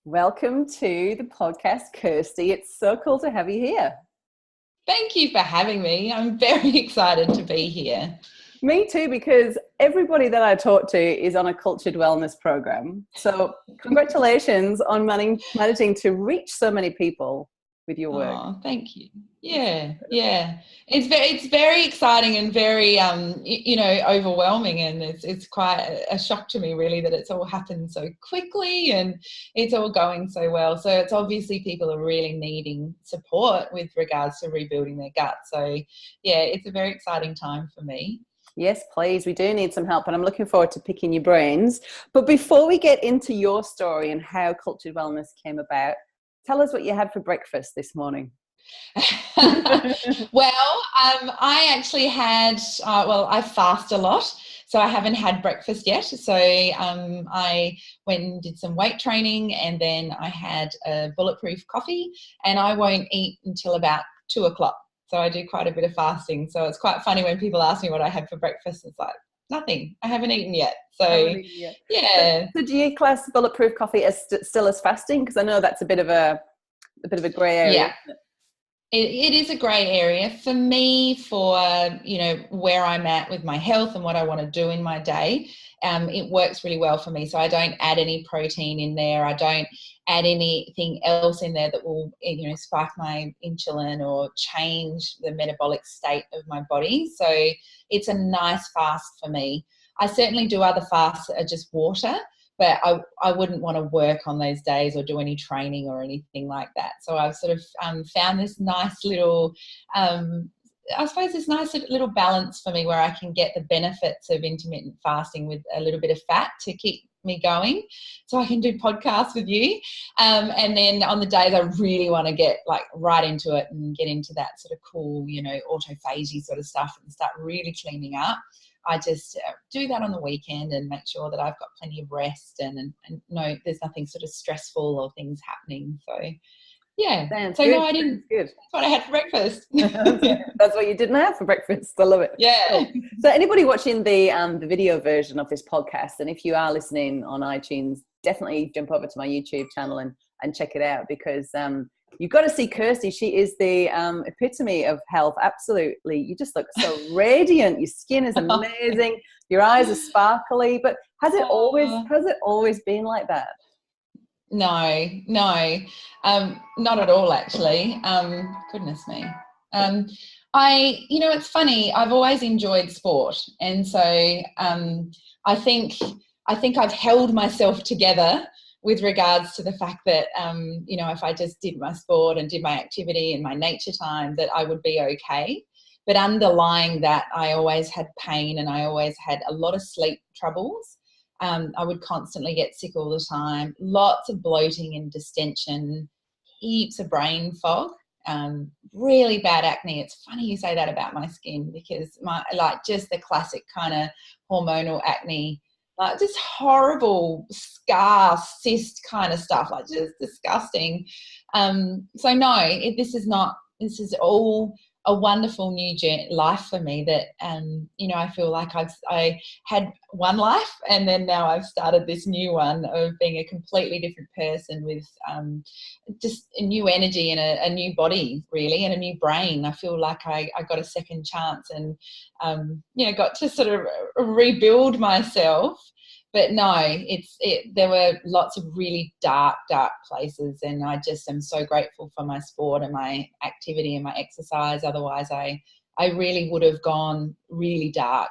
Welcome to the podcast, Kirsty. It's so cool to have you here. Thank you for having me. I'm very excited to be here. Me too, because everybody that I talk to is on a Kultured Wellness program. So congratulations on managing to reach so many people with your work. Oh, thank you. Yeah. It's very exciting and very overwhelming, and it's quite a shock to me really that it's all happened so quickly and it's all going so well. So it's obviously people are really needing support with regards to rebuilding their gut. So yeah, it's a very exciting time for me. Yes, please. We do need some help, and I'm looking forward to picking your brains. But before we get into your story and how Kultured Wellness came about, tell us what you had for breakfast this morning. Well, I actually had, I fast a lot, so I haven't had breakfast yet. So I went and did some weight training, and then I had a bulletproof coffee, and I won't eat until about 2 o'clock. So I do quite a bit of fasting. So it's quite funny when people ask me what I had for breakfast. It's like, nothing. I haven't eaten yet. So yeah. So do you class bulletproof coffee as still as fasting? Because I know that's a bit of a grey area. Yeah. It is a grey area for me, for where I'm at with my health and what I want to do in my day. It works really well for me. So I don't add any protein in there. I don't add anything else in there that will spike my insulin or change the metabolic state of my body. So it's a nice fast for me. I certainly do other fasts that are just water, but I wouldn't want to work on those days or do any training or anything like that. So I've sort of found this nice little, this nice little balance for me where I can get the benefits of intermittent fasting with a little bit of fat to keep me going, so I can do podcasts with you. And then on the days I really want to get like right into it and get into that sort of cool, autophagy sort of stuff and start really cleaning up, I just do that on the weekend and make sure that I've got plenty of rest and no, there's nothing sort of stressful or things happening. So yeah. Sounds so good. no, I didn't. Good. That's what I had for breakfast. That's what you didn't have for breakfast. I love it. Yeah. So anybody watching the video version of this podcast, and if you are listening on iTunes, definitely jump over to my YouTube channel and check it out, because you've got to see Kirsty. She is the epitome of health. Absolutely. You just look so radiant. Your skin is amazing. Your eyes are sparkly. But has it always been like that? No, not at all, actually. Goodness me. It's funny. I've always enjoyed sport. And so I think I've held myself together with regards to the fact that, if I just did my sport and did my activity and my nature time, that I would be okay. But underlying that, I always had pain and I always had a lot of sleep troubles. I would constantly get sick all the time, lots of bloating and distension, heaps of brain fog, really bad acne. It's funny you say that about my skin, because just the classic kind of hormonal acne, like just horrible scar, cyst kind of stuff, like just disgusting. So no, this is all a wonderful new life for me that, I feel like I had one life and then now I've started this new one of being a completely different person with just a new energy and a new body really, and a new brain. I feel like I got a second chance and, got to sort of rebuild myself. But no, there were lots of really dark places, and I just am so grateful for my sport and my activity and my exercise. Otherwise, I really would have gone really dark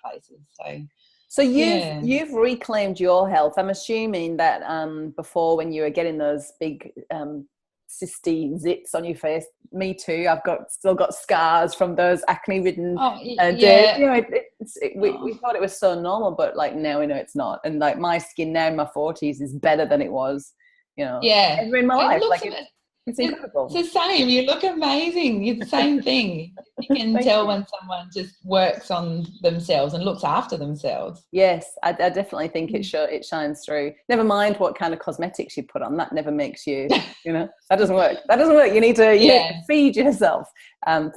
places. So you've reclaimed your health. I'm assuming that before, when you were getting those big cysty zits on your face, me too. I've still got scars from those acne-ridden days. We thought it was so normal, but like now we know it's not. And like my skin now in my 40s is better than it was, ever in my life. It's incredible. It's the same. You look amazing. It's the same thing. You can tell when someone just works on themselves and looks after themselves. Yes, I definitely think it shines through. Never mind what kind of cosmetics you put on. That never makes you, that doesn't work. You need to feed yourself. Some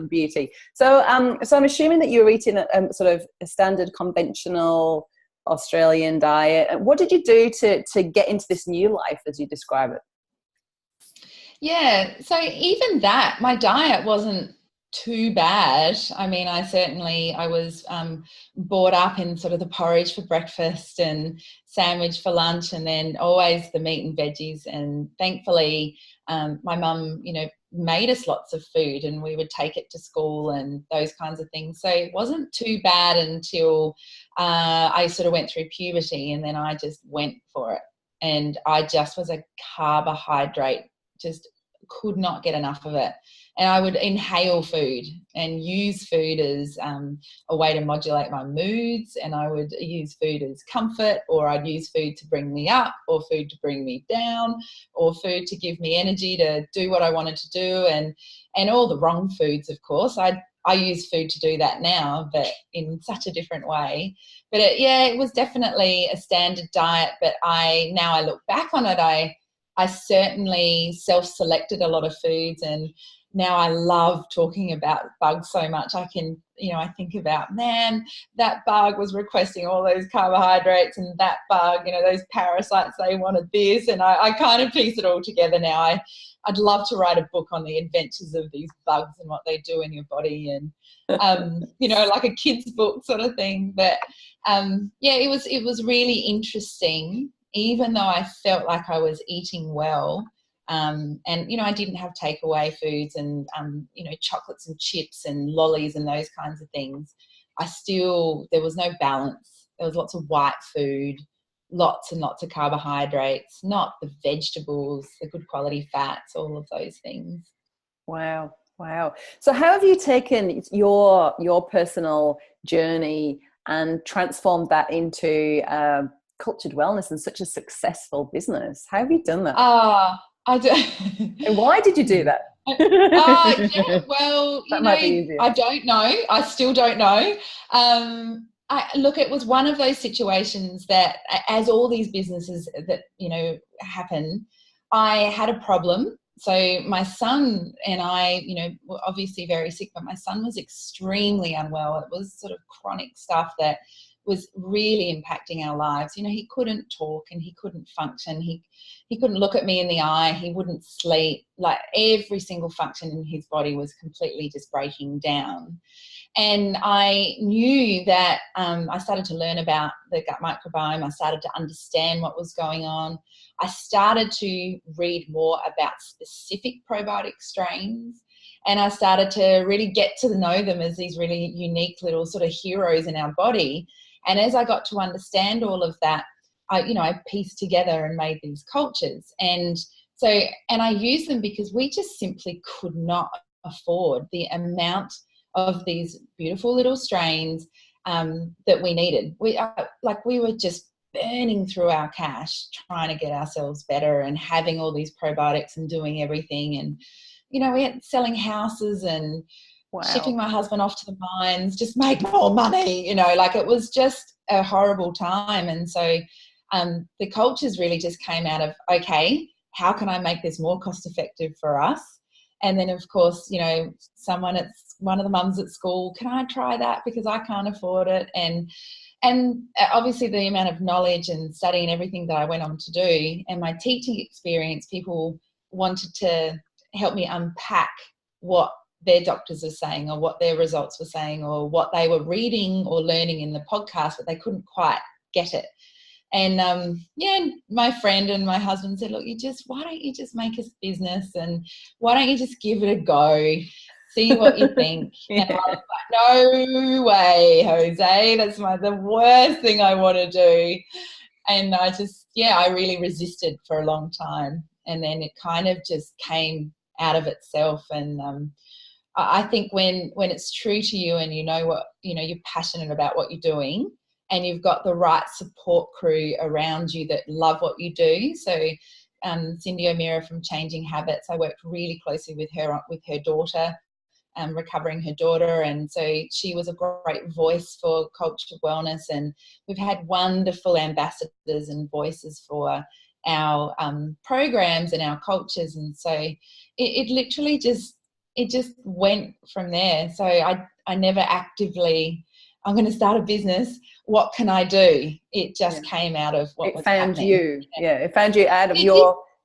beauty. So I'm assuming that you were eating a sort of a standard conventional Australian diet. What did you do to get into this new life, as you describe it? Yeah, so even that, my diet wasn't too bad. I mean, I was brought up in sort of the porridge for breakfast and sandwich for lunch, and then always the meat and veggies. And thankfully, my mum, made us lots of food, and we would take it to school and those kinds of things. So it wasn't too bad until I sort of went through puberty, and then I just went for it. And I just was a carbohydrate, just could not get enough of it. And I would inhale food and use food as a way to modulate my moods. And I would use food as comfort, or I'd use food to bring me up, or food to bring me down, or food to give me energy to do what I wanted to do. And all the wrong foods, of course. I use food to do that now, but in such a different way. But it was definitely a standard diet. But now I look back on it, I certainly self-selected a lot of foods, and now I love talking about bugs so much. I can, I think about, man, that bug was requesting all those carbohydrates, and that bug, those parasites, they wanted this, and I kind of piece it all together now. I'd love to write a book on the adventures of these bugs and what they do in your body, and like a kid's book sort of thing. But it was really interesting, even though I felt like I was eating well. And I didn't have takeaway foods and chocolates and chips and lollies and those kinds of things. There was no balance. There was lots of white food, lots and lots of carbohydrates, not the vegetables, the good quality fats, all of those things. Wow. So how have you taken your personal journey and transformed that into Kultured Wellness and such a successful business? How have you done that? I do. And why did you do that? Well, that might be easier. I don't know. I still don't know. It was one of those situations that, as all these businesses that, happen, I had a problem. So my son and I, were obviously very sick, but my son was extremely unwell. It was sort of chronic stuff that was really impacting our lives. He couldn't talk and he couldn't function. He couldn't look at me in the eye. He wouldn't sleep. Like, every single function in his body was completely just breaking down. And I knew that I started to learn about the gut microbiome. I started to understand what was going on. I started to read more about specific probiotic strains. And I started to really get to know them as these really unique little sort of heroes in our body. And as I got to understand all of that, I pieced together and made these cultures. And I used them because we just simply could not afford the amount of these beautiful little strains that we needed. We were just burning through our cash trying to get ourselves better and having all these probiotics and doing everything. And, we had selling houses and shipping my husband off to the mines, just make more money, it was just a horrible time. And so the cultures really just came out of, okay, how can I make this more cost effective for us? And then, of course, one of the mums at school, can I try that because I can't afford it? And obviously the amount of knowledge and study and everything that I went on to do, and my teaching experience, people wanted to help me unpack what their doctors are saying or what their results were saying or what they were reading or learning in the podcast, but they couldn't quite get it. And my friend and my husband said, look, why don't you just make a business, and why don't you just give it a go, see what you think? And I was like, no way, Jose, that's the worst thing I want to do. And I really resisted for a long time. And then it kind of just came out of itself. And I think when it's true to you and you're passionate about what you're doing, and you've got the right support crew around you that love what you do. So Cindy O'Meara from Changing Habits, I worked really closely with her daughter, recovering her daughter. And so she was a great voice for Kultured Wellness. And we've had wonderful ambassadors and voices for our programs and our cultures. And so it literally just went from there. So I never actively I'm going to start a business. What can I do? It just came out of what was happening. It found you out of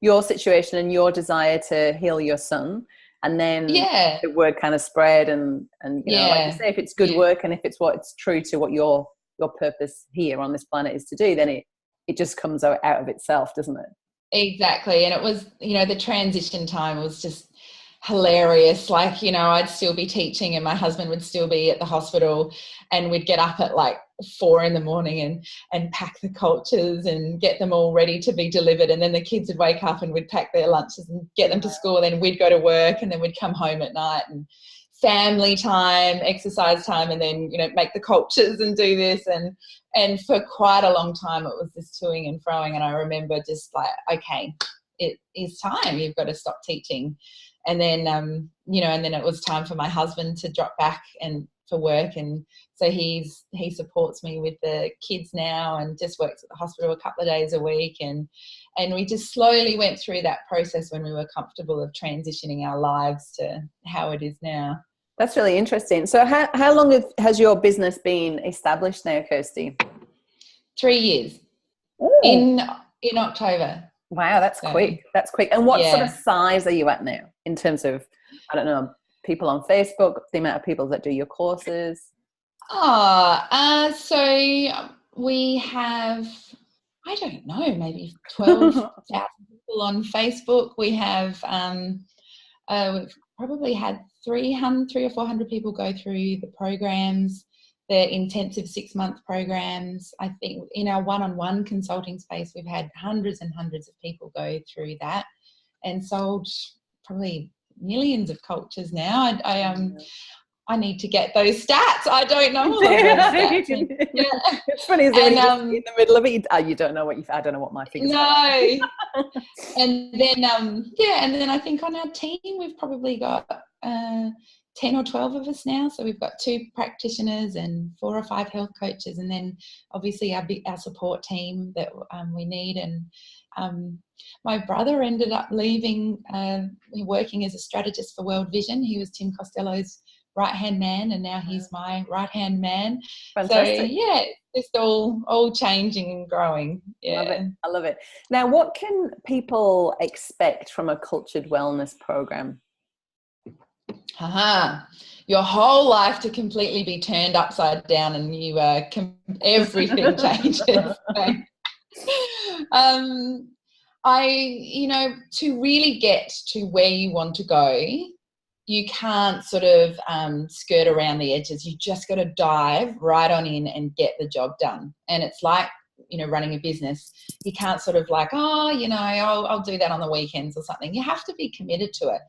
your situation and your desire to heal your son. And then the word kind of spread and you know, like you say, if it's good work and if it's what's true to what your purpose here on this planet is to do, then it just comes out of itself, doesn't it? Exactly. And it was, you know, the transition time was just hilarious. Like, you know, I'd still be teaching and my husband would still be at the hospital, and we'd get up at like 4 a.m. and pack the cultures and get them all ready to be delivered. And then the kids would wake up and we'd pack their lunches and get them to school. And then we'd go to work, and then we'd come home at night, and family time, exercise time, and then, you know, make the cultures and do this. And for quite a long time, it was this toing and froing. And I remember just like, okay, it is time. You've got to stop teaching. And then, you know, and then it was time for my husband to drop back and for work. And so he supports me with the kids now and just works at the hospital a couple of days a week. And we just slowly went through that process when we were comfortable of transitioning our lives to how it is now. That's really interesting. So how long has your business been established now, Kirsty? 3 years. Ooh. In October. Wow, that's quick. That's quick. And what sort of size are you at now in terms of, I don't know, people on Facebook, the amount of people that do your courses? So we have, I don't know, maybe 12,000 people on Facebook. We have, we've probably had 300 or 400 people go through the programs, the intensive 6-month programs. I think in our one-on-one consulting space, we've had hundreds and hundreds of people go through that and sold probably millions of cultures now. I need to get those stats. I don't know all of those stats. It's funny, is when you're in the middle of it, you don't know I don't know what my figures are. And then and then I think on our team we've probably got 10 or 12 of us now. So we've got 2 practitioners and 4 or 5 health coaches, and then obviously our support team that we need. And my brother ended up leaving, working as a strategist for World Vision. He was Tim Costello's right-hand man, and now he's my right-hand man. Fantastic. So it's all changing and growing. I love it. Now, what can people expect from a Kultured Wellness program? Your whole life to completely be turned upside down, and you everything changes. To really get to where you want to go, you can't sort of skirt around the edges. You just got to dive right on in and get the job done. And it's like, you know, running a business. You can't sort of like, I'll do that on the weekends or something. You have to be committed to it.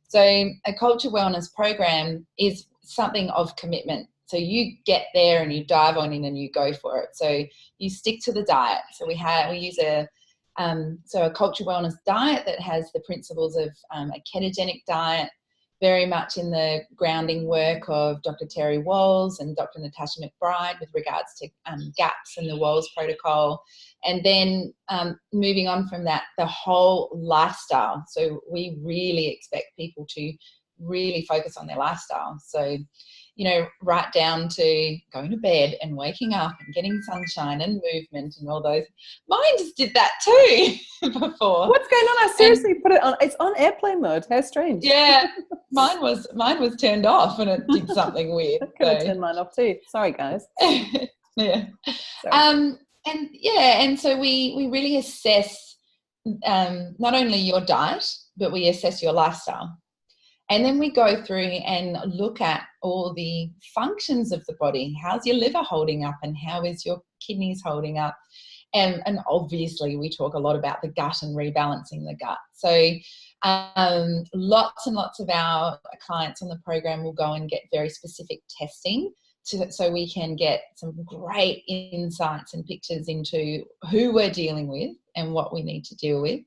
So a Kultured Wellness program is something of commitment. So you get there and you dive on in and you go for it. So you stick to the diet. So we use a Kultured Wellness diet that has the principles of a ketogenic diet, very much in the grounding work of Dr. Terry Walls and Dr. Natasha McBride with regards to GAPS and the Walls protocol. And then moving on from that, the whole lifestyle. So we really expect people to really focus on their lifestyle. So, you know, right down to going to bed and waking up and getting sunshine and movement and all those. Mine just did that too before. What's going on? I seriously put it on. It's on airplane mode. How strange. Yeah, mine was turned off and it did something weird. I could have turned mine off too. Sorry, guys. Yeah. And so we really assess not only your diet, but we assess your lifestyle. And then we go through and look at all the functions of the body. How's your liver holding up and how is your kidneys holding up? And obviously we talk a lot about the gut and rebalancing the gut. So lots and lots of our clients on the program will go and get very specific testing so we can get some great insights and pictures into who we're dealing with and what we need to deal with.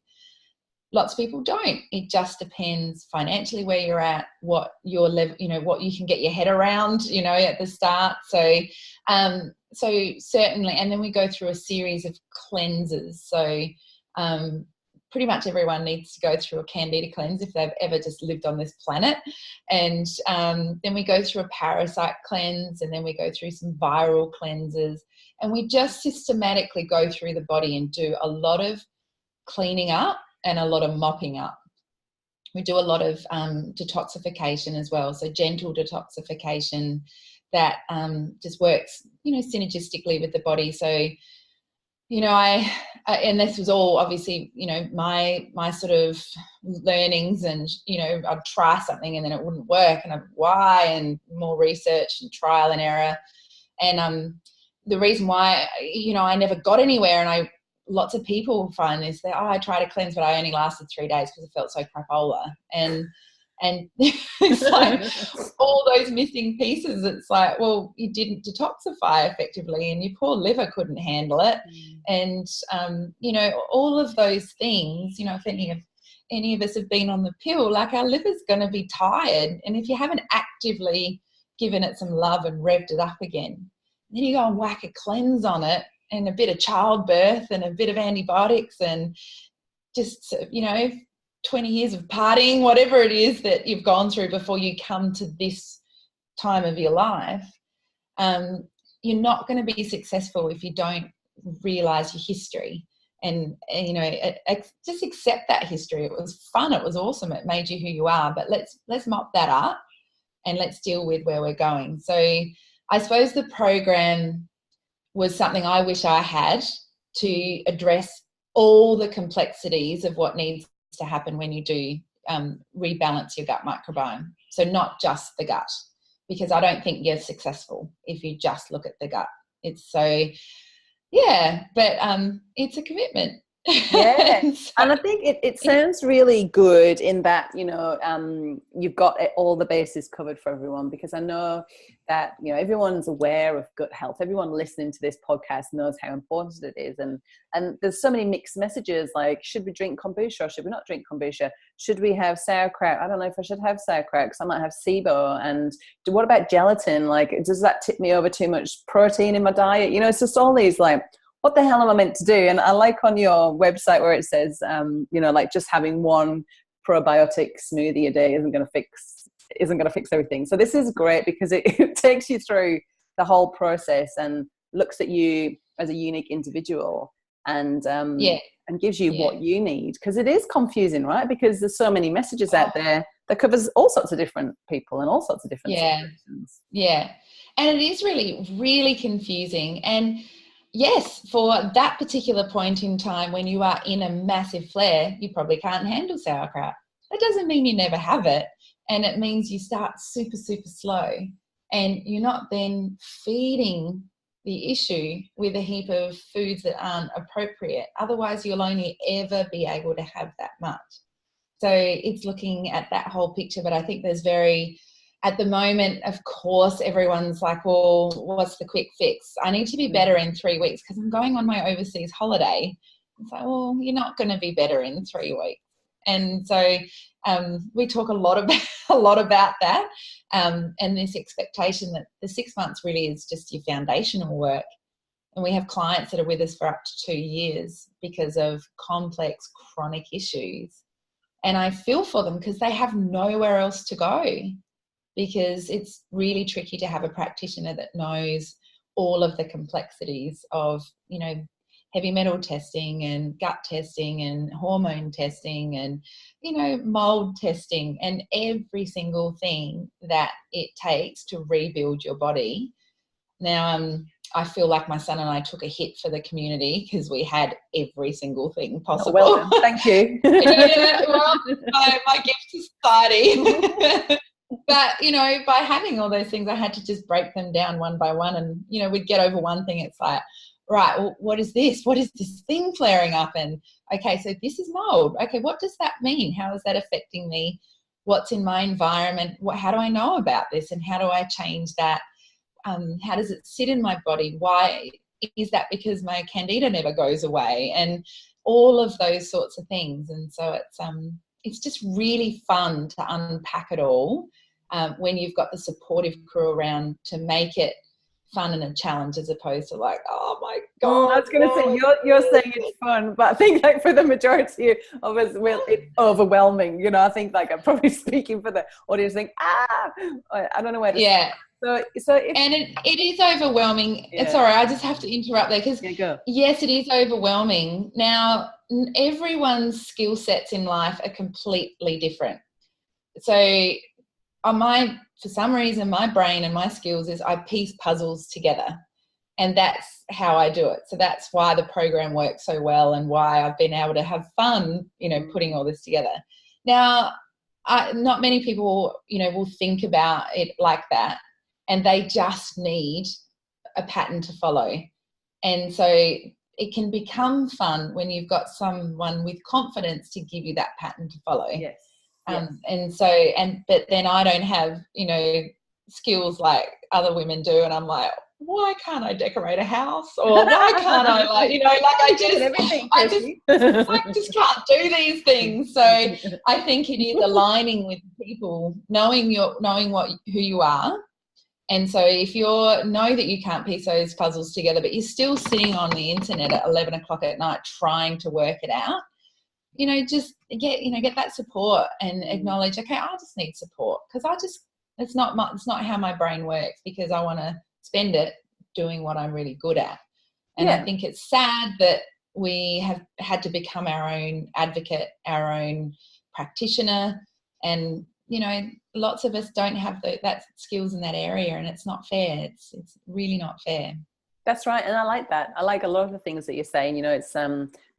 Lots of people don't. It just depends financially where you're at, what your level, you know, what you can get your head around, you know, at the start. So certainly, and then we go through a series of cleanses. So pretty much everyone needs to go through a candida cleanse if they've ever just lived on this planet. And then we go through a parasite cleanse, and then we go through some viral cleanses. And we just systematically go through the body and do a lot of cleaning up and a lot of mopping up. We do a lot of detoxification as well, so gentle detoxification that just works, synergistically with the body. So, and this was all obviously, my sort of learnings, and, I'd try something and then it wouldn't work, and why, and more research and trial and error. And the reason why, I never got anywhere, and lots of people find this, I tried to cleanse, but I only lasted 3 days because it felt so crapola. And it's like all those missing pieces. It's like, well, you didn't detoxify effectively, and your poor liver couldn't handle it. And, all of those things, if any of us have been on the pill, like, our liver's going to be tired. And if you haven't actively given it some love and revved it up again, then you go and whack a cleanse on it, and a bit of childbirth and a bit of antibiotics, and just, 20 years of partying, whatever it is that you've gone through before you come to this time of your life, you're not going to be successful if you don't realise your history. And just accept that history. It was fun, it was awesome, it made you who you are, but let's mop that up and let's deal with where we're going. So I suppose the program was something I wish I had to address all the complexities of what needs to happen when you do rebalance your gut microbiome. So not just the gut, because I don't think you're successful if you just look at the gut. It's so, yeah, but it's a commitment. Yeah. And I think it sounds really good in that, you've got all the bases covered for everyone, because I know that, everyone's aware of gut health. Everyone listening to this podcast knows how important it is. And there's so many mixed messages, like, should we drink kombucha or should we not drink kombucha? Should we have sauerkraut? I don't know if I should have sauerkraut because I might have SIBO. And what about gelatin? Like, does that tip me over too much protein in my diet? It's just all these, like, what the hell am I meant to do? And I like on your website where it says, like, just having one probiotic smoothie a day isn't going to fix everything. So this is great because it takes you through the whole process and looks at you as a unique individual and gives you what you need. Because it is confusing, right? Because there's so many messages out there that covers all sorts of different people and all sorts of different situations. Yeah. And it is really, really confusing. And yes, for that particular point in time when you are in a massive flare, you probably can't handle sauerkraut. That doesn't mean you never have it. And it means you start super, super slow, and you're not then feeding the issue with a heap of foods that aren't appropriate. Otherwise, you'll only ever be able to have that much. So it's looking at that whole picture. But I think at the moment, of course, everyone's like, well, what's the quick fix? I need to be better in 3 weeks because I'm going on my overseas holiday. It's like, well, you're not going to be better in 3 weeks. And so we talk a lot about that, and this expectation that the 6 months really is just your foundational work. And we have clients that are with us for up to 2 years because of complex chronic issues. And I feel for them because they have nowhere else to go, because it's really tricky to have a practitioner that knows all of the complexities of, heavy metal testing and gut testing and hormone testing and, mold testing and every single thing that it takes to rebuild your body. Now, I feel like my son and I took a hit for the community because we had every single thing possible. Oh, well done. Thank you. My gift to society. But, by having all those things, I had to just break them down one by one. And, we'd get over one thing. It's like, right, well, what is this? What is this thing flaring up? And, okay, so this is mold. Okay, what does that mean? How is that affecting me? What's in my environment? How do I know about this? And how do I change that? How does it sit in my body? Why is that? Because my candida never goes away, and all of those sorts of things. And so it's just really fun to unpack it all when you've got the supportive crew around to make it fun and a challenge, as opposed to like, oh my God. I was going to say, you're saying it's fun, but I think like for the majority of us, it's overwhelming. You know, I think like I'm probably speaking for the audience, think, I don't know where to start. And it is overwhelming. Yeah. Sorry, I just have to interrupt there because yes, it is overwhelming. Now, everyone's skill sets in life are completely different. So for some reason, my brain and my skills is I piece puzzles together, and that's how I do it. So that's why the program works so well and why I've been able to have fun, you know, putting all this together. Now, not many people, you know, will think about it like that, and they just need a pattern to follow. And so it can become fun when you've got someone with confidence to give you that pattern to follow. Yes. But then I don't have, you know, skills like other women do, and I'm like, why can't I decorate a house? Or why can't I, like, you know, like I just can't do these things. So I think it is aligning with people, knowing who you are. And so if you know that you can't piece those puzzles together, but you're still sitting on the internet at 11 o'clock at night trying to work it out, you know, just get that support and acknowledge, okay, I just need support, because it's not how my brain works, because I want to spend it doing what I'm really good at. And I think it's sad that we have had to become our own advocate, our own practitioner, and, you know, lots of us don't have that skills in that area, and it's not fair. It's really not fair. That's right. And I like that. I like a lot of the things that you're saying. You know, it's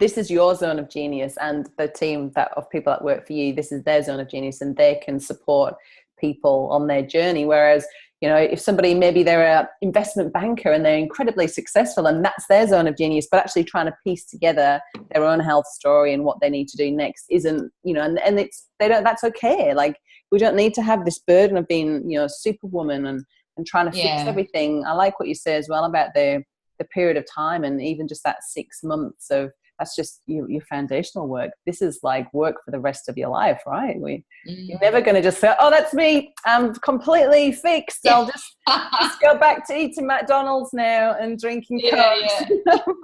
this is your zone of genius, and the team of people that work for you, this is their zone of genius, and they can support people on their journey. Whereas, you know, if somebody, maybe they're an investment banker and they're incredibly successful and that's their zone of genius, but actually trying to piece together their own health story and what they need to do next isn't, you know, and that's okay. Like, we don't need to have this burden of being, you know, superwoman and trying to fix everything. I like what you say as well about the period of time, and even just that 6 months of, that's just your foundational work. This is like work for the rest of your life, right? You're never going to just say, oh, that's me, I'm completely fixed. I'll just go back to eating McDonald's now and drinking Cokes.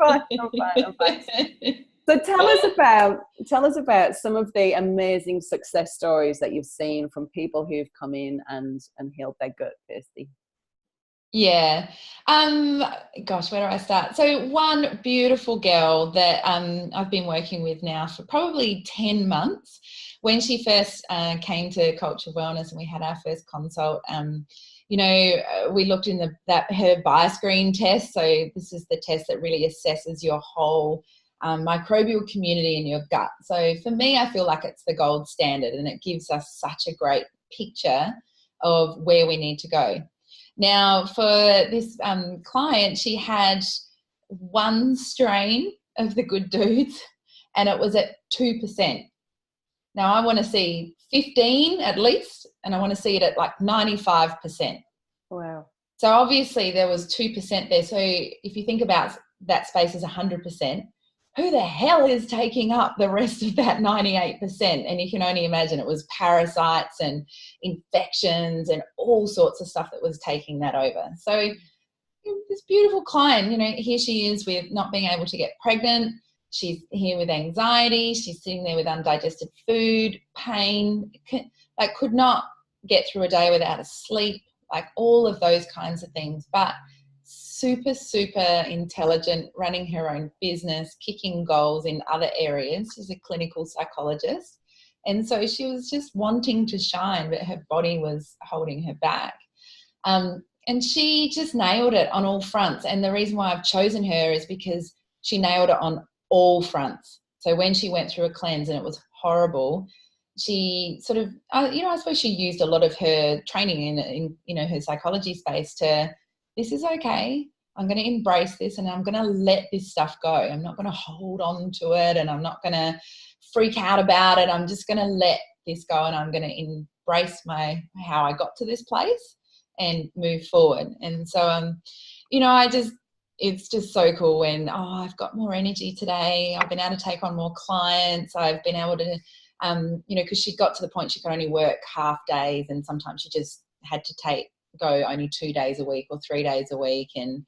I'm fine. So tell us about some of the amazing success stories that you've seen from people who've come in and healed their gut, Kirsty. Yeah. Gosh, where do I start? So one beautiful girl that I've been working with now for probably 10 months, when she first came to Kultured Wellness and we had our first consult, you know, we looked in her bioscreen test. So this is the test that really assesses your whole microbial community in your gut. So for me, I feel like it's the gold standard, and it gives us such a great picture of where we need to go. Now, for this client, she had one strain of the good dudes, and it was at 2%. Now, I want to see 15 at least, and I want to see it at like 95%. Wow. So obviously there was 2% there. So if you think about that space as 100%, who the hell is taking up the rest of that 98%? And you can only imagine it was parasites and infections and all sorts of stuff that was taking that over. So this beautiful client, you know, here she is with not being able to get pregnant. She's here with anxiety. She's sitting there with undigested food, pain, could not get through a day without a sleep, like all of those kinds of things. But super, super intelligent, running her own business, kicking goals in other areas. She's a clinical psychologist. And so she was just wanting to shine, but her body was holding her back. And she just nailed it on all fronts. And the reason why I've chosen her is because she nailed it on all fronts. So when she went through a cleanse and it was horrible, she sort of, you know, I suppose she used a lot of her training in you know, her psychology space to, this is okay. I'm going to embrace this and I'm going to let this stuff go. I'm not going to hold on to it and I'm not going to freak out about it. I'm just going to let this go and I'm going to embrace how I got to this place and move forward. And so, you know, it's just so cool when, I've got more energy today. I've been able to take on more clients. I've been able to, you know, because she got to the point she could only work half days and sometimes she just had to take go only 2 days a week or 3 days a week, and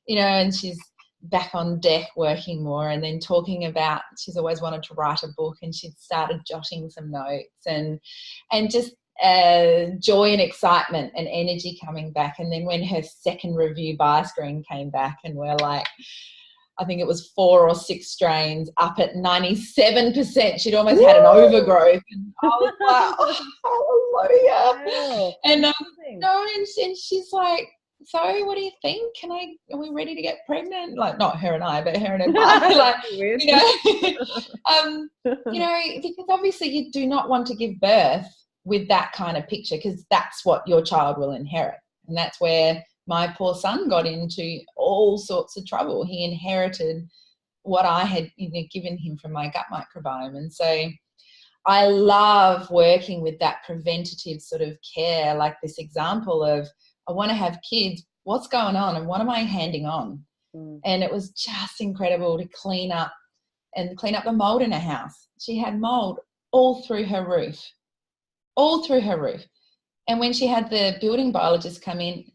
and she's back on deck working more, and then talking about she's always wanted to write a book, and she'd started jotting some notes, and just joy and excitement and energy coming back. And then when her second review bioscreen came back, and we're like, I think it was 4 or 6 strains up at 97%. She'd almost had an overgrowth. And I was like, oh, hallelujah. Yeah. And she's like, so what do you think? Are we ready to get pregnant? Like, not her and I, but her and her partner. Like, because obviously you do not want to give birth with that kind of picture, because that's what your child will inherit. And that's where my poor son got into all sorts of trouble. He inherited what I had given him from my gut microbiome. And so I love working with that preventative sort of care, like this example of, I want to have kids, what's going on and what am I handing on? And it was just incredible to clean up the mold in her house. She had mold all through her roof. And when she had the building biologist come in,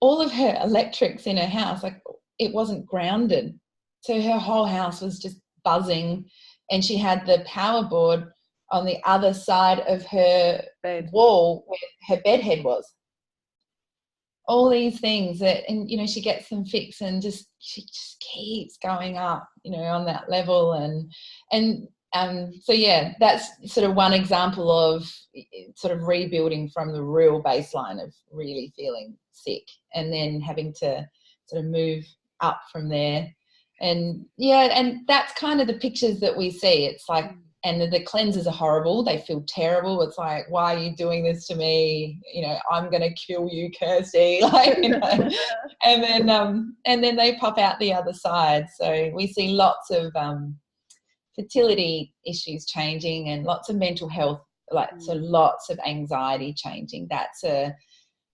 all of her electrics in her house, like, it wasn't grounded. So her whole house was just buzzing, and she had the power board on the other side of her wall where her bed head was. All these things and she gets them fixed, and she just keeps going up, on that level. So yeah, that's sort of one example of sort of rebuilding from the real baseline of really feeling sick, and then having to sort of move up from there. And yeah, and that's kind of the pictures that we see. It's like, and the cleanses are horrible. They feel terrible. It's like, why are you doing this to me? I'm going to kill you, Kirsty. Like, and then they pop out the other side. So we see lots of fertility issues changing, and lots of mental health, so lots of anxiety changing. That's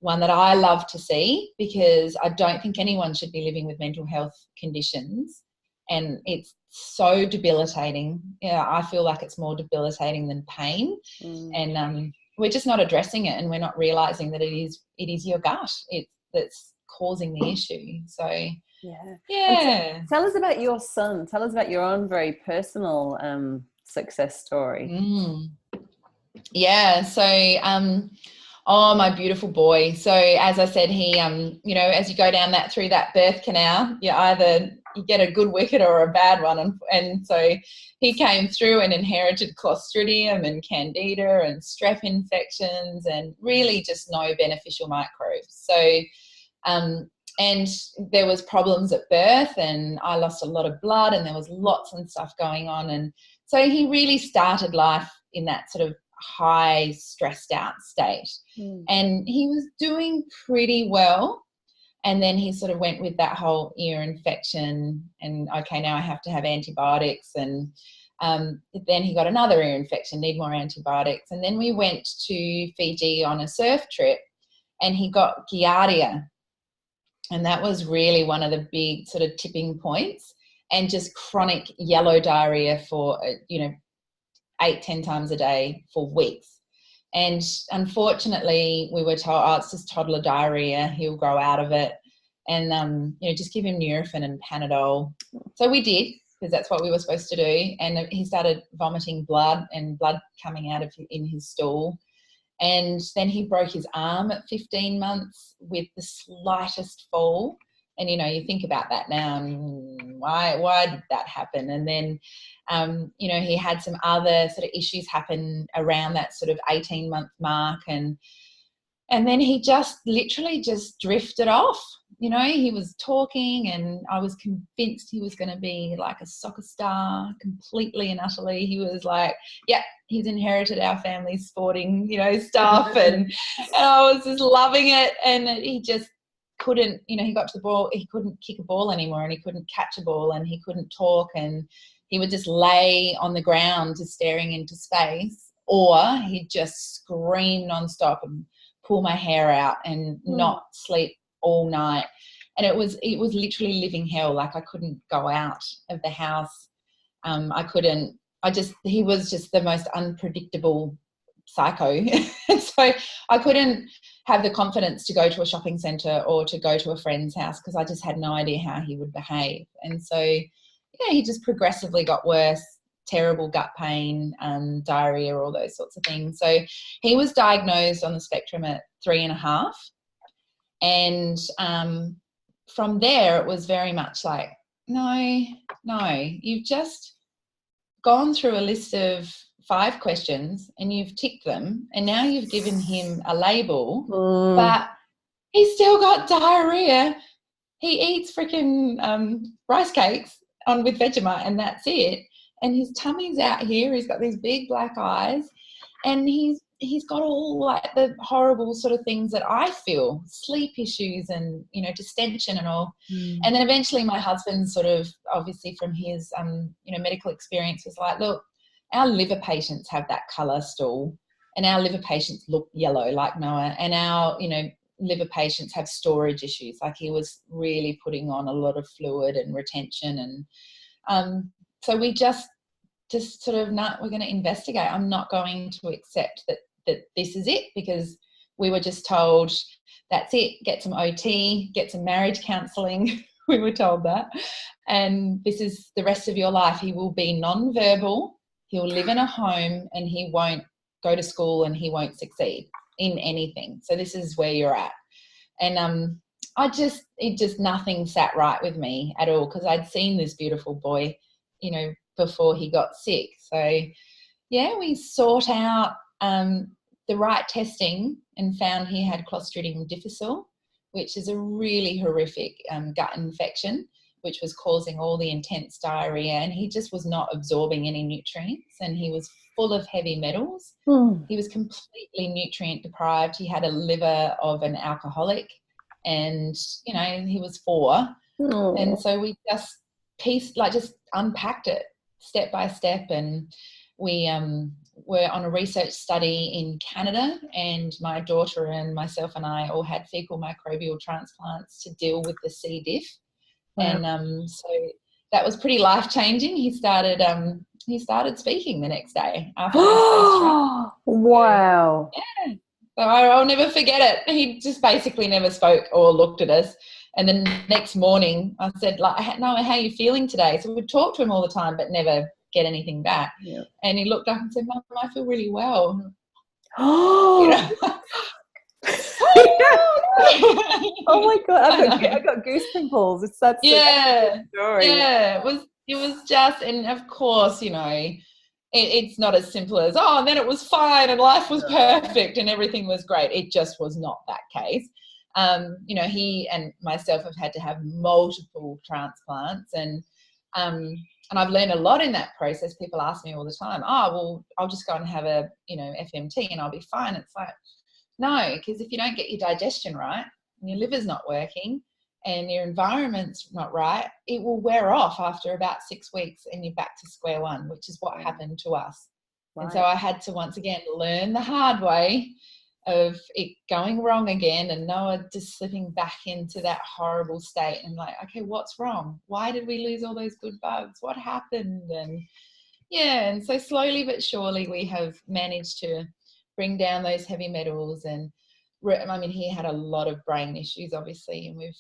one that I love to see, because I don't think anyone should be living with mental health conditions, and it's so debilitating. I feel like it's more debilitating than pain, and we're just not addressing it, and we're not realizing that it is your gut that's causing the issue. So yeah. Tell us about your son. Tell us about your own very personal success story. Yeah. So my beautiful boy. So as I said, he as you go down through that birth canal, you get a good wicket or a bad one, and so he came through and inherited Clostridium and Candida and strep infections, and really just no beneficial microbes. So and there was problems at birth, and I lost a lot of blood, and there was lots and stuff going on. And so he really started life in that sort of high stressed out state, and he was doing pretty well. And then he sort of went with that whole ear infection, and okay, now I have to have antibiotics. And then he got another ear infection, need more antibiotics. And then we went to Fiji on a surf trip, and he got Giardia. And that was really one of the big sort of tipping points, and just chronic yellow diarrhea for, 8-10 times a day for weeks. And unfortunately, we were told, it's just toddler diarrhea, he'll grow out of it. And, just give him Nurofen and Panadol. So we did, because that's what we were supposed to do. And he started vomiting blood, and blood coming out in his stool. And then he broke his arm at 15 months with the slightest fall. And, you think about that now, and why did that happen? And then, he had some other sort of issues happen around that sort of 18-month mark. And then he just literally just drifted off. He was talking, and I was convinced he was going to be like a soccer star completely and utterly. He was like, yeah, he's inherited our family's sporting, stuff. And I was just loving it. And he just couldn't, he got to the ball, he couldn't kick a ball anymore, and he couldn't catch a ball, and he couldn't talk, and he would just lay on the ground just staring into space, or he'd just scream nonstop and pull my hair out and not sleep all night. And it was literally living hell. Like, I couldn't go out of the house. He was just the most unpredictable psycho. So I couldn't have the confidence to go to a shopping centre or to go to a friend's house, because I just had no idea how he would behave. And so, yeah, he just progressively got worse, terrible gut pain, diarrhea, all those sorts of things. So he was diagnosed on the spectrum at 3.5. And from there, it was very much like, no, you've just gone through a list of 5 questions and you've ticked them, and now you've given him a label, but he's still got diarrhea. He eats freaking rice cakes with Vegemite, and that's it. And his tummy's out here. He's got these big black eyes, and he's got all like the horrible sort of things that I feel, sleep issues and, you know, distension and all. And then eventually my husband sort of, obviously from his, you know, medical experience, was like, look, our liver patients have that colour stool, and our liver patients look yellow like Noah, and our, you know, liver patients have storage issues. Like, he was really putting on a lot of fluid and retention. And so we just sort of, we're going to investigate. I'm not going to accept that this is it, because we were just told, that's it, get some OT, get some marriage counselling. We were told that. And this is the rest of your life. He will be non-verbal. He'll live in a home, and he won't go to school, and he won't succeed in anything. So this is where you're at. And nothing sat right with me at all, because I'd seen this beautiful boy, you know, before he got sick. So yeah, we sought out the right testing and found he had Clostridium difficile, which is a really horrific gut infection, which was causing all the intense diarrhea, and he just was not absorbing any nutrients, and he was full of heavy metals. He was completely nutrient deprived. He had a liver of an alcoholic, and, you know, he was 4. And so we just just unpacked it step by step, and we were on a research study in Canada, and my daughter and myself and I all had fecal microbial transplants to deal with the C. diff. Wow. And so that was pretty life-changing. He started speaking the next day after his first run. Wow. Yeah. So I'll never forget it. He just basically never spoke or looked at us. And then next morning I said, like, "No, how are you feeling today?" So we'd talk to him all the time, but never get anything back. Yeah. And he looked up and said, "Mum, I feel really well." You know? Oh my God, I've got goose pimples. It's such a story. Yeah, it was just, and of course, you know, it's not as simple as, oh, and then it was fine and life was perfect and everything was great. It just was not that case. You know, he and myself have had to have multiple transplants, and I've learned a lot in that process. People ask me all the time, "Oh, well, I'll just go and have a, you know, FMT and I'll be fine." It's like, no, because if you don't get your digestion right and your liver's not working and your environment's not right, it will wear off after about 6 weeks and you're back to square one, which is what happened to us. Right. And so I had to once again learn the hard way of it going wrong again, and Noah just slipping back into that horrible state, and like, okay, what's wrong? Why did we lose all those good bugs? What happened? And yeah, and so slowly but surely we have managed to bring down those heavy metals. And I mean, he had a lot of brain issues, obviously, and we've,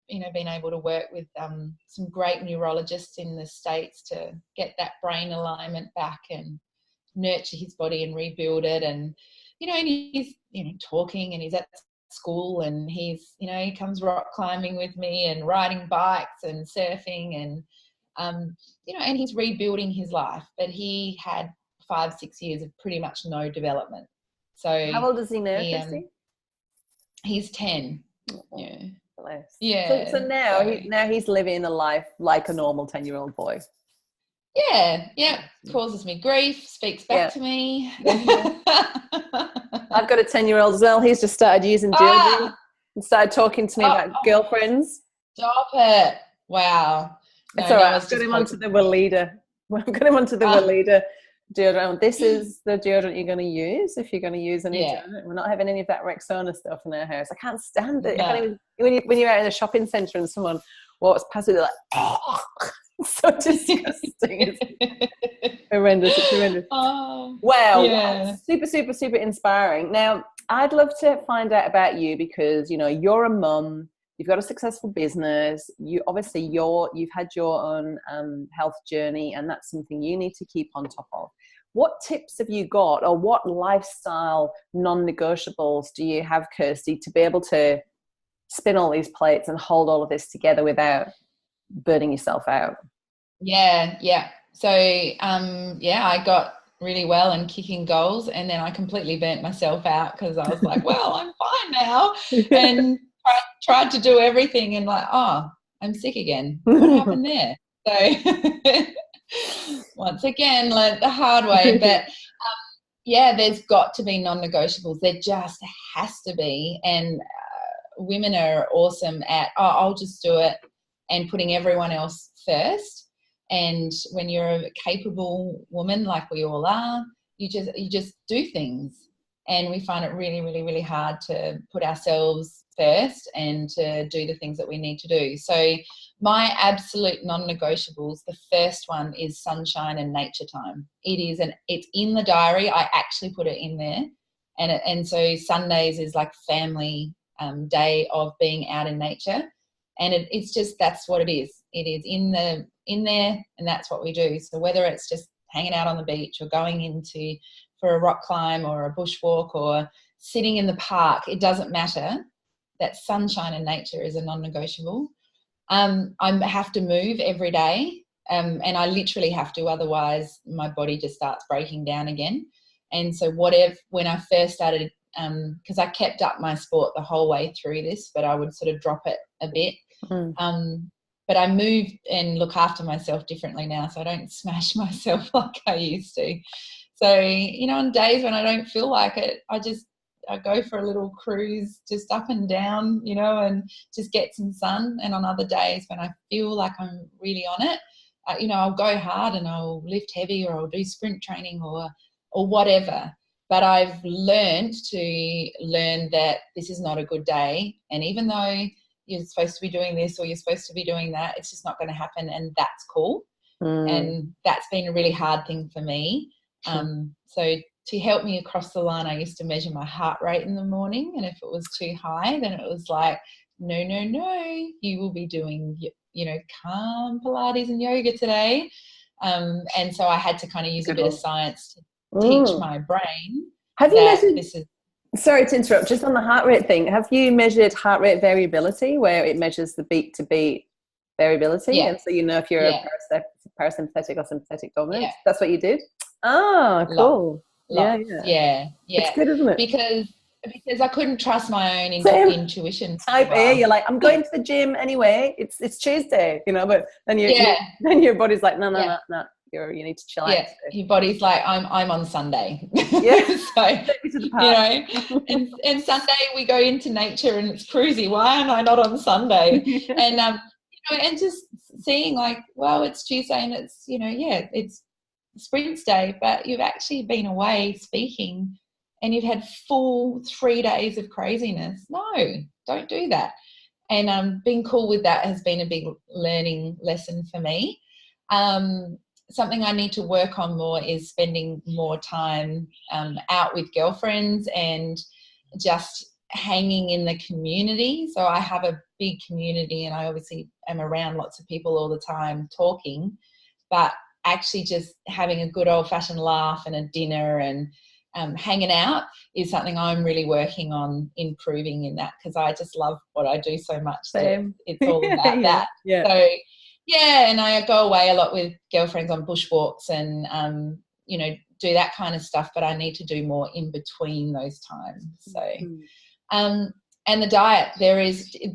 you know, been able to work with some great neurologists in the States to get that brain alignment back and nurture his body and rebuild it. And, you know, and he's, you know, talking, and he's at school, and he's, you know, he comes rock climbing with me and riding bikes and surfing, and you know, and he's rebuilding his life. But he had 5-6 years of pretty much no development. So how old is he now, Kirsty? He's 10. Oh, yeah. Bless. Yeah. So now he's living a life like a normal 10-year-old boy. Yeah. Causes me grief, speaks back to me. I've got a 10-year-old as well. He's just started using deodorant and started talking to me about girlfriends. Stop it. Wow. No, it's all right. I've got him onto the Weleda. I've got him onto the Weleda deodorant. This is the deodorant you're going to use if you're going to use any deodorant. We're not having any of that Rexona stuff in our house. I can't stand it. No. When you're out in a shopping centre and someone walks past it, they're like, oh, it's so disgusting. It's horrendous. It's horrendous. Oh, wow. Yeah. Super, super, super inspiring. Now, I'd love to find out about you because, you know, you're a mum, you've got a successful business, you've had your own health journey, and that's something you need to keep on top of. What tips have you got, or what lifestyle non-negotiables do you have, Kirsty, to be able to spin all these plates and hold all of this together without burning yourself out? Yeah. So, I got really well and kicking goals, and then I completely burnt myself out because I was like, well, I'm fine now, and tried to do everything and like, oh, I'm sick again. What happened there? So once again, learned the hard way. But there's got to be non-negotiables. There just has to be. And women are awesome at, I'll just do it, and putting everyone else first. And when you're a capable woman, like we all are, you just do things. And we find it really, really, really hard to put ourselves first and to do the things that we need to do. So my absolute non-negotiables, the first one is sunshine and nature time. It's in the diary. I actually put it in there. And so Sundays is like family day of being out in nature. And it's just, that's what it is. It is in there, and that's what we do. So whether it's just hanging out on the beach or going for a rock climb or a bushwalk or sitting in the park, it doesn't matter. That sunshine and nature is a non-negotiable. I have to move every day, and I literally have to, otherwise my body just starts breaking down again. And so when I first started, because I kept up my sport the whole way through this, but I would sort of drop it a bit. But I move and look after myself differently now, so I don't smash myself like I used to. So, you know, on days when I don't feel like it, I go for a little cruise just up and down, you know, and just get some sun. And on other days when I feel like I'm really on it, you know, I'll go hard and I'll lift heavy, or I'll do sprint training or whatever. But I've learned that this is not a good day. And even though you're supposed to be doing this or you're supposed to be doing that, it's just not going to happen, and that's cool. And that's been a really hard thing for me. So to help me across the line, I used to measure my heart rate in the morning, and if it was too high, then it was like, no, you will be doing, you know, calm Pilates and yoga today. And so I had to kind of use a bit of science to teach my brain. Have you measured? Sorry to interrupt, just on the heart rate thing, have you measured heart rate variability, where it measures the beat to beat variability? Yeah. And so you know if you're a parasympathetic or sympathetic dominant? Yeah. That's what you did? Oh, cool. Yeah. It's good, isn't it? Because I couldn't trust my own intuition. Type A, you're like, I'm going to the gym anyway. It's Tuesday, you know, but then then your body's like, no. You need to chill out. Yeah, your body's like, I'm on Sunday. Yeah. So, you know, and Sunday we go into nature and it's cruisy. Why am I not on Sunday? And, you know, and just seeing like, well, it's Tuesday and it's, you know, it's Sprints Day, but you've actually been away speaking and you've had full 3 days of craziness. No, don't do that. And being cool with that has been a big learning lesson for me. Something I need to work on more is spending more time out with girlfriends and just hanging in the community. So I have a big community and I obviously am around lots of people all the time talking, but actually just having a good old-fashioned laugh and a dinner and hanging out is something I'm really working on improving in that, because I just love what I do so much. That it's all about that. Yeah. So, and I go away a lot with girlfriends on bushwalks and, you know, do that kind of stuff, but I need to do more in between those times. So, and the diet,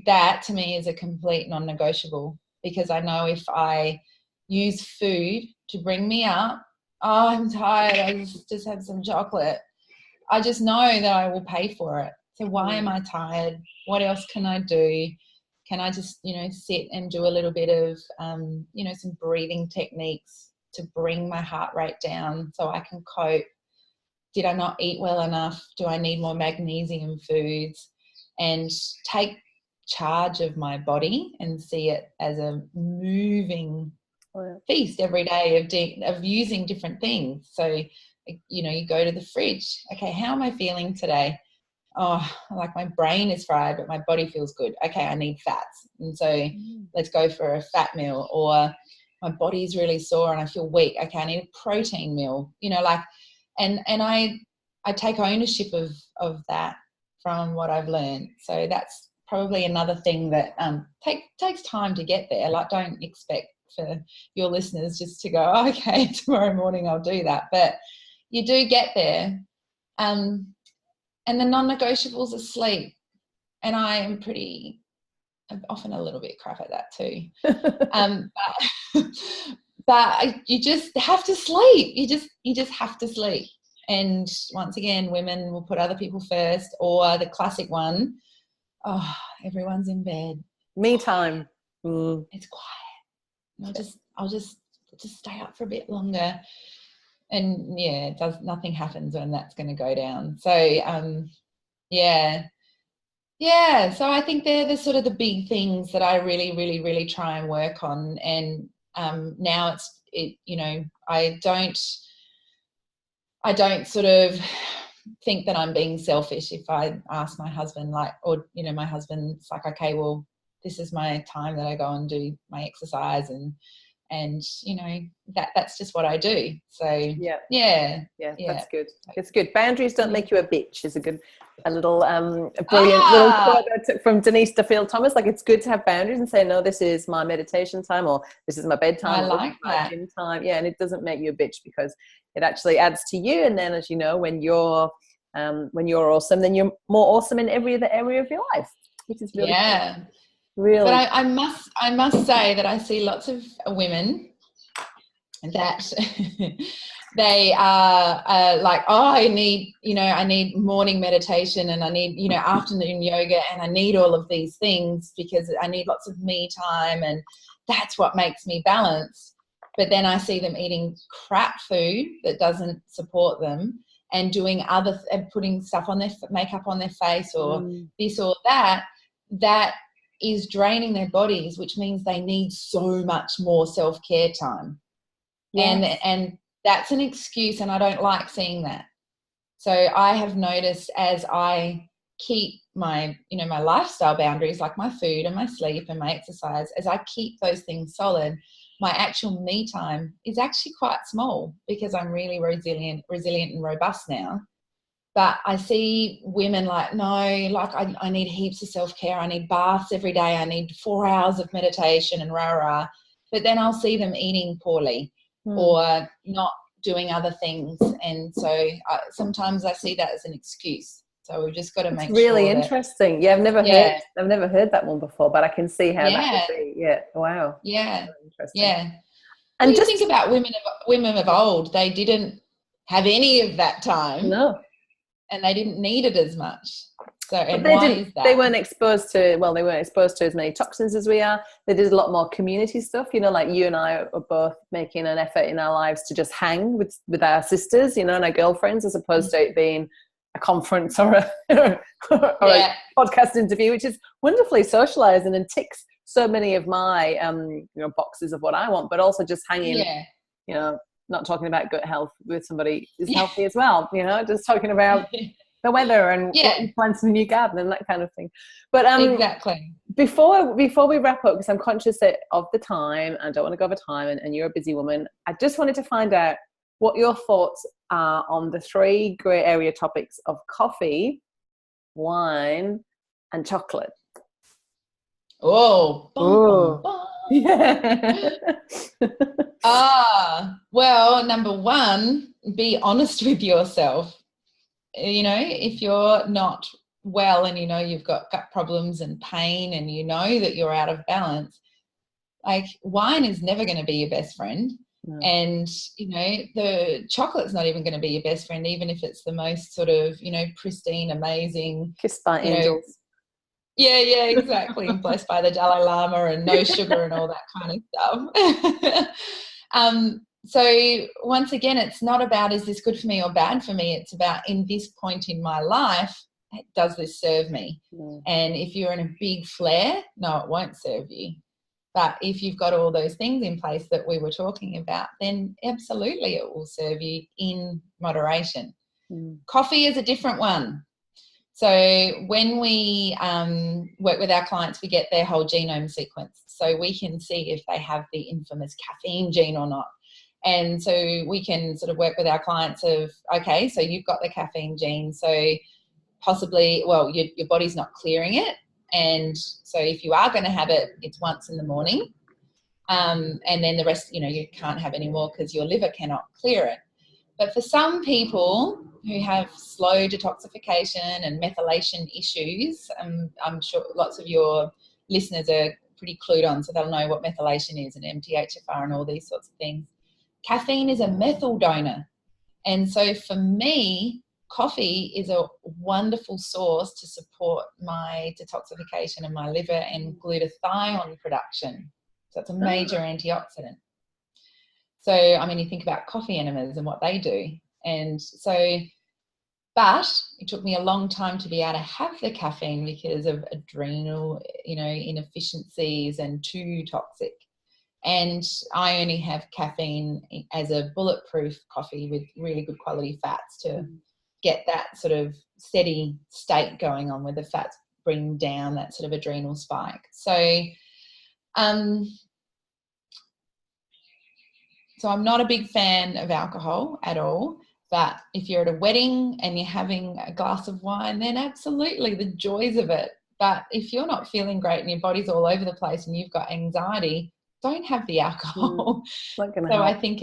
that to me is a complete non-negotiable, because I know if I use food to bring me up, oh, I'm tired, I just had some chocolate, I just know that I will pay for it. So why am I tired? What else can I do? Can I just, you know, sit and do a little bit of, you know, some breathing techniques to bring my heart rate down so I can cope? Did I not eat well enough? Do I need more magnesium foods? And take charge of my body and see it as a moving feast every day of using different things. So, you know, you go to the fridge. Okay, how am I feeling today? like my brain is fried, but my body feels good. Okay, I need fats. And so let's go for a fat meal. Or my body's really sore and I feel weak. Okay, I need a protein meal, you know, like, and I take ownership of that from what I've learned. So that's probably another thing that takes time to get there. Like, don't expect for your listeners just to go, okay, tomorrow morning I'll do that. But you do get there. And the non-negotiables are sleep. And I'm often a little bit crap at that too. But you just have to sleep. You just have to sleep. And once again, women will put other people first, or the classic one, everyone's in bed. Me time. It's quiet. I'll just stay up for a bit longer. And nothing happens when that's going to go down. So, so I think they're the sort of the big things that I really, really, really try and work on. And now I don't sort of think that I'm being selfish if I ask my husband, like, or, you know, my husband's like, okay, well, this is my time that I go and do my exercise, and you know, that's just what I do. So that's good. It's good. Boundaries don't make you a bitch is a little brilliant little quote I took from Denise Duffield Thomas. Like, it's good to have boundaries and say, no, this is my meditation time, or this is my bedtime, I like that. Gym time. And it doesn't make you a bitch, because it actually adds to you. And then, as you know, when you're awesome, then you're more awesome in every other area of your life, which is really cool. Really. But I must say that I see lots of women that they are like, I need morning meditation, and I need, you know, afternoon yoga, and I need all of these things because I need lots of me time, and that's what makes me balanced. But then I see them eating crap food that doesn't support them, and doing and putting stuff on their makeup on their face, or this or that is draining their bodies, which means they need so much more self-care time. Yes. And that's an excuse, and I don't like seeing that. So I have noticed, as I keep my lifestyle boundaries, like my food and my sleep and my exercise, as I keep those things solid, my actual me time is actually quite small, because I'm really resilient and robust now. But I see women like, no, like I need heaps of self-care. I need baths every day. I need 4 hours of meditation and rah. But then I'll see them eating poorly or not doing other things. And so sometimes I see that as an excuse. So we've just got to make sure. It's really interesting. I've never heard that one before, but I can see how that would be. Yeah. Wow. Yeah. Interesting. Yeah. And just think about women of old. They didn't have any of that time. No. And they didn't need it as much. So, and why is that? They weren't exposed to as many toxins as we are. They did a lot more community stuff, you know, like you and I are both making an effort in our lives to just hang with our sisters, you know, and our girlfriends, as opposed to it being a conference or a podcast interview, which is wonderfully socializing and ticks so many of my boxes of what I want, but also just hanging, you know, not talking about gut health with somebody who's healthy as well, you know, just talking about the weather and what you plant in your garden and that kind of thing. But exactly. Before we wrap up, because I'm conscious of the time, I don't want to go over time, and you're a busy woman, I just wanted to find out what your thoughts are on the 3 grey area topics of coffee, wine, and chocolate. Well, number 1, be honest with yourself. You know, if you're not well and you know you've got gut problems and pain and you know that you're out of balance, like, wine is never going to be your best friend. No. And, you know, the chocolate's not even going to be your best friend, even if it's the most sort of, you know, pristine, amazing. Kissed by angels. Yeah, exactly. Blessed by the Dalai Lama and no sugar and all that kind of stuff. So once again, it's not about, is this good for me or bad for me? It's about, in this point in my life, does this serve me? And if you're in a big flare, no, it won't serve you. But if you've got all those things in place that we were talking about, then absolutely it will serve you in moderation. Coffee is a different one. So when we work with our clients, we get their whole genome sequence, so we can see if they have the infamous caffeine gene or not. And so we can sort of work with our clients of, okay, so you've got the caffeine gene, so possibly, well, your body's not clearing it. And so if you are going to have it, it's once in the morning. And then the rest, you can't have any more because your liver cannot clear it. But for some people who have slow detoxification and methylation issues, I'm sure lots of your listeners are pretty clued on, so they'll know what methylation is and MTHFR and all these sorts of things. Caffeine is a methyl donor. And so for me, coffee is a wonderful source to support my detoxification and my liver and glutathione production. So it's a major antioxidant. So, I mean, you think about coffee enemas and what they do. And so, but it took me a long time to be able to have the caffeine because of adrenal, inefficiencies and too toxic. And I only have caffeine as a bulletproof coffee with really good quality fats to get that sort of steady state going on, where the fats bring down that sort of adrenal spike. So, so I'm not a big fan of alcohol at all, but if you're at a wedding and you're having a glass of wine, then absolutely the joys of it. But if you're not feeling great and your body's all over the place and you've got anxiety, don't have the alcohol. So help. I think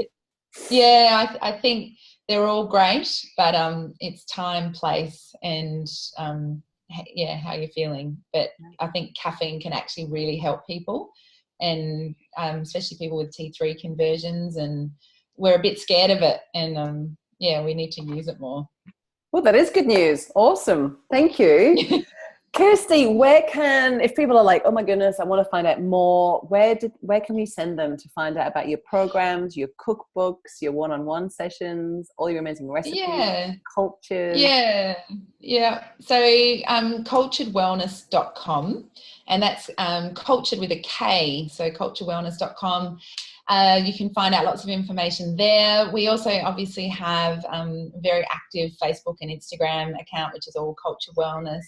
I think they're all great, but it's time, place, and how you're feeling. But I think caffeine can actually really help people, and especially people with T3 conversions, and we're a bit scared of it, and we need to use it more. Well, that is good news. Awesome. Thank you. Kirsty, if people are like, oh my goodness, I want to find out more, where can we send them to find out about your programs, your cookbooks, your one-on-one sessions, all your amazing recipes, cultures? So culturedwellness.com, and that's cultured with a K, so culturedwellness.com. You can find out lots of information there. We also obviously have a very active Facebook and Instagram account, which is all Cultured Wellness.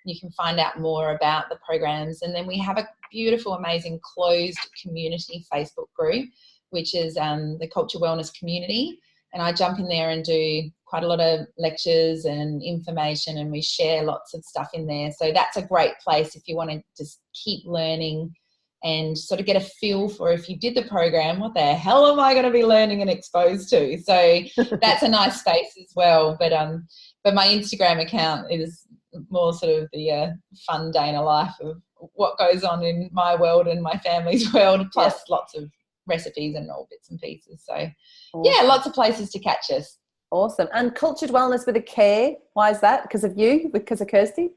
You can find out more about the programs. And then we have a beautiful, amazing closed community Facebook group, which is the Cultured Wellness community. And I jump in there and do quite a lot of lectures and information, and we share lots of stuff in there. So that's a great place if you want to just keep learning and sort of get a feel for, if you did the program, what the hell am I going to be learning and exposed to? So that's a nice space as well. But my Instagram account is more sort of the fun day in a life of what goes on in my world and my family's world, plus lots of recipes and all bits and pieces. So awesome. Lots of places to catch us. Awesome. And Cultured Wellness with a K, why is that? Because of you? Because of Kirsty?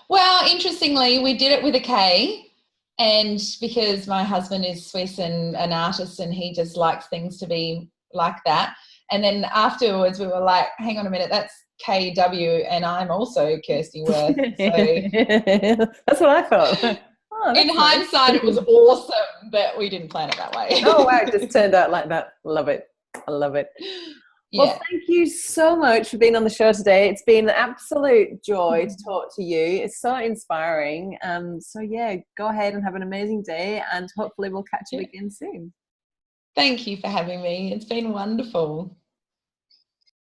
Well, interestingly, we did it with a K, and because my husband is Swiss and an artist, and he just likes things to be like that. And then afterwards we were like, hang on a minute, that's KW, and I'm also Kirsty Wirth. So that's what I thought. In hindsight, it was awesome, but we didn't plan it that way. Oh wow, it just turned out like that. Love it. I love it. Well, thank you so much for being on the show today. It's been an absolute joy to talk to you. It's so inspiring. Go ahead and have an amazing day, and hopefully we'll catch you again soon. Thank you for having me. It's been wonderful.